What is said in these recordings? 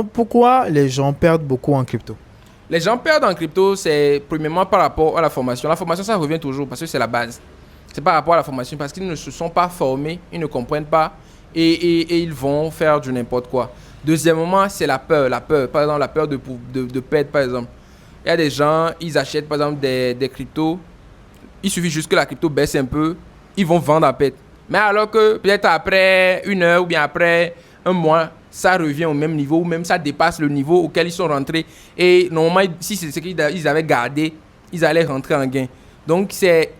Pourquoi les gens perdent beaucoup en crypto? Les gens perdent en crypto, c'est premièrement par rapport à la formation. La formation, ça revient toujours parce que c'est la base. C'est par rapport à la formation parce qu'ils ne se sont pas formés, ils ne comprennent pas et ils vont faire du n'importe quoi. Deuxièmement, c'est la peur. La peur, par exemple, la peur de perdre, par exemple. Il y a des gens, ils achètent par exemple des cryptos. Il suffit juste que la crypto baisse un peu, ils vont vendre à perte. Mais alors que peut-être après une heure ou bien après un mois, ça revient au même niveau ou même ça dépasse le niveau auquel ils sont rentrés. Et normalement, si c'est ce qu'ils avaient gardé, ils allaient rentrer en gain. Donc, c'est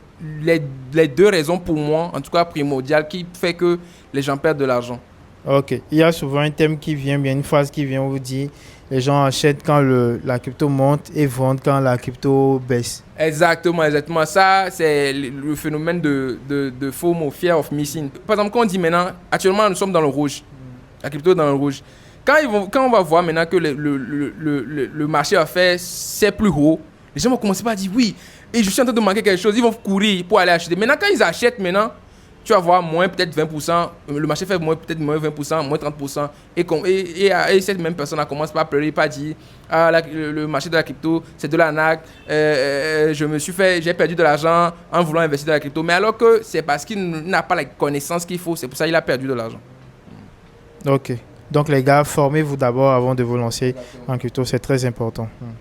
les deux raisons pour moi, en tout cas primordiales, qui fait que les gens perdent de l'argent. Ok. Il y a souvent un thème qui vient, bien une phrase qui vient vous dire les gens achètent quand la crypto monte et vendent quand la crypto baisse. Exactement, exactement. Ça, c'est le phénomène de FOMO, Fear of Missing. Par exemple, quand on dit maintenant, actuellement, nous sommes dans le rouge. La crypto est dans le rouge. Quand on va voir maintenant que le marché a fait, c'est plus haut, les gens vont commencer par dire oui, et je suis en train de manquer quelque chose, ils vont courir pour aller acheter. Maintenant, quand ils achètent maintenant, tu vas voir moins peut-être 20%, le marché fait peut-être moins 20%, moins 30%, et cette même personne commence par pleurer, par dire ah, le marché de la crypto, c'est de l'arnaque, j'ai perdu de l'argent en voulant investir dans la crypto. Mais alors que c'est parce qu'il n'a pas la connaissance qu'il faut, c'est pour ça qu'il a perdu de l'argent. Ok. Donc les gars, formez-vous d'abord avant de vous lancer en crypto, c'est très important.